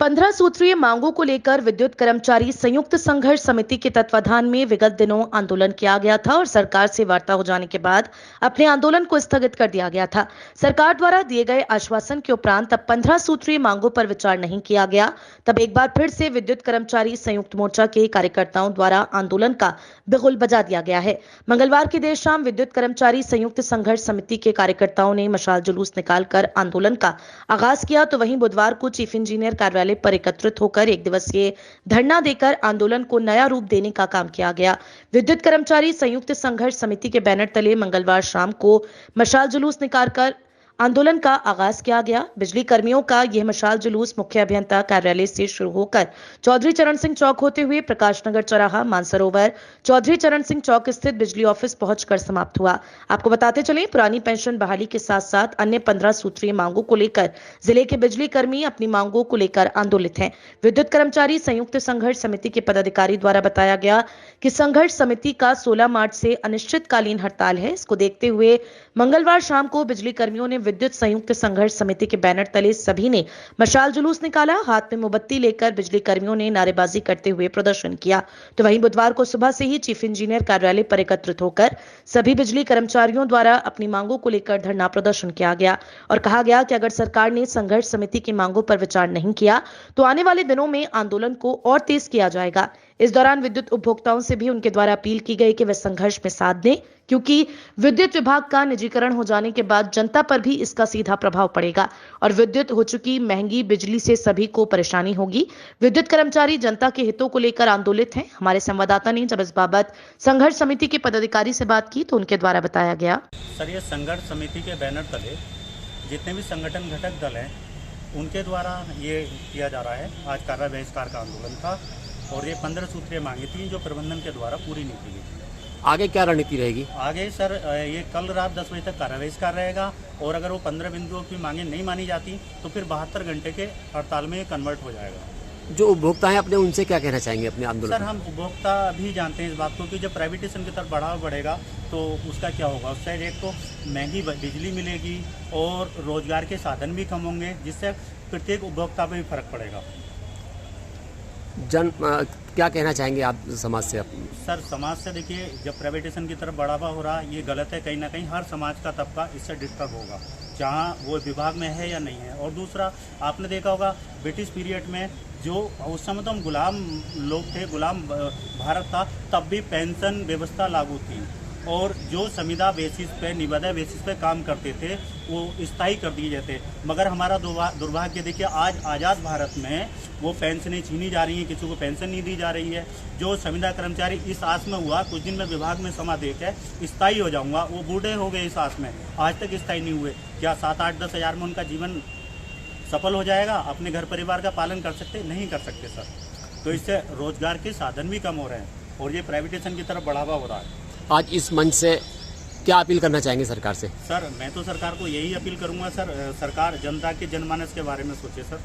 15 सूत्रीय मांगों को लेकर विद्युत कर्मचारी संयुक्त संघर्ष समिति के तत्वाधान में विगत दिनों आंदोलन किया गया था और सरकार से वार्ता हो जाने के बाद अपने आंदोलन को स्थगित कर दिया गया था। सरकार द्वारा दिए गए आश्वासन के उपरांत अब 15 सूत्रीय मांगों पर विचार नहीं किया गया। तब एक बार फिर से विद्युत कर्मचारी संयुक्त मोर्चा के कार्यकर्ताओं द्वारा आंदोलन का बिगुल बजा दिया गया है। मंगलवार की देर शाम विद्युत कर्मचारी संयुक्त संघर्ष समिति के कार्यकर्ताओं ने मशाल जुलूस निकालकर आंदोलन का आगाज किया, तो वहीं बुधवार को चीफ इंजीनियर कार्यालय पर एकत्रित होकर एक दिवसीय धरना देकर आंदोलन को नया रूप देने का काम किया गया। विद्युत कर्मचारी संयुक्त संघर्ष समिति के बैनर तले मंगलवार शाम को मशाल जुलूस निकालकर आंदोलन का आगाज किया गया। बिजली कर्मियों का यह मशाल जुलूस मुख्य अभियंता कार्यालय से शुरू होकर चौधरी चरण सिंह चौक होते हुए प्रकाश नगर चौराहा, मानसरोवर, चौधरी चरण सिंह चौक स्थित बिजली ऑफिस पहुंचकर समाप्त हुआ। आपको बताते चलें, पुरानी पेंशन बहाली के साथ साथ अन्य 15 सूत्रीय मांगों को लेकर जिले के बिजली कर्मी अपनी मांगों को लेकर आंदोलित हैं। विद्युत कर्मचारी संयुक्त संघर्ष समिति के पदाधिकारी द्वारा बताया गया कि संघर्ष समिति का 16 मार्च से अनिश्चितकालीन हड़ताल है। इसको देखते हुए मंगलवार शाम को बिजली कर्मियों ने विद्युत संयुक्त संघर्ष समिति के बैनर तले सभी ने मशाल जुलूस निकाला। हाथ में मोमबत्ती लेकर बिजली कर्मियों ने नारेबाजी करते हुए प्रदर्शन किया। तो वहीं बुधवार को सुबह से ही चीफ इंजीनियर कार्यालय पर एकत्रित होकर सभी बिजली कर्मचारियों द्वारा अपनी मांगों को लेकर धरना प्रदर्शन किया गया और कहा गया कि अगर सरकार ने संघर्ष समिति की मांगों पर विचार नहीं किया तो आने वाले दिनों में आंदोलन को और तेज किया जाएगा। इस दौरान विद्युत उपभोक्ताओं से भी उनके द्वारा अपील की गई कि वे संघर्ष में साथ दें, क्योंकि विद्युत विभाग का निजीकरण हो जाने के बाद जनता पर भी इसका सीधा प्रभाव पड़ेगा और विद्युत हो चुकी महंगी बिजली से सभी को परेशानी होगी। विद्युत कर्मचारी जनता के हितों को लेकर आंदोलित हैं। हमारे संवाददाता ने जब इस बाबत संघर्ष समिति के पदाधिकारी से बात की तो उनके द्वारा बताया गया। सर, ये संघर्ष समिति के बैनर तले जितने भी संगठन घटक दल हैं उनके द्वारा ये किया जा रहा है। आज कार्य बहिष्कार का आंदोलन था और ये 15 सूत्रीय मांगी थी जो प्रबंधन के द्वारा पूरी नहीं की गई। आगे क्या रणनीति रहेगी? आगे सर ये कल रात 10 बजे तक कार्य बहिष्कार रहेगा और अगर वो 15 बिंदुओं की मांगे नहीं मानी जाती तो फिर 72 घंटे के हड़ताल में कन्वर्ट हो जाएगा। जो उपभोक्ता हैं अपने, उनसे क्या कहना चाहेंगे अपने आंदोलन? सर, हम उपभोक्ता भी जानते हैं इस बात को कि जब प्राइवेटेशन की तरफ बढ़ावा बढ़ेगा तो उसका क्या होगा। उससे एक तो महंगी बिजली मिलेगी और रोजगार के साधन भी कम होंगे, जिससे प्रत्येक उपभोक्ता पर भी फर्क पड़ेगा। क्या कहना चाहेंगे आप समाज से? सर, समाज से देखिए, जब प्राइवेटेशन की तरफ बढ़ावा हो रहा है ये गलत है। कहीं ना कहीं हर समाज का तबका इससे डिस्टर्ब होगा, जहाँ वो विभाग में है या नहीं है। और दूसरा, आपने देखा होगा ब्रिटिश पीरियड में जो उस समय तो हम गुलाम लोग थे, गुलाम भारत था, तब भी पेंशन व्यवस्था लागू थी और जो संविदा बेसिस पे, निबंध बेसिस पे काम करते थे वो स्थायी कर दिए जाते। मगर हमारा दुर्भाग्य देखिए, आज आज़ाद भारत में वो पेंशनें छीनी जा रही हैं, किसी को पेंशन नहीं दी जा रही है। जो संविदा कर्मचारी इस आस में हुआ कुछ दिन में विभाग में समा दे के स्थायी हो जाऊंगा, वो बूढ़े हो गए इस आस में, आज तक स्थायी नहीं हुए। क्या 7-8-10 हज़ार में उनका जीवन सफल हो जाएगा? अपने घर परिवार का पालन कर सकते? नहीं कर सकते सर। तो इससे रोजगार के साधन भी कम हो रहे हैं और ये प्राइवेटेशन की तरफ बढ़ावा हो रहा है। आज इस मंच से क्या अपील करना चाहेंगे सरकार से? सर, मैं तो सरकार को यही अपील करूंगा सर, सरकार जनता के जनमानस के बारे में सोचे सर।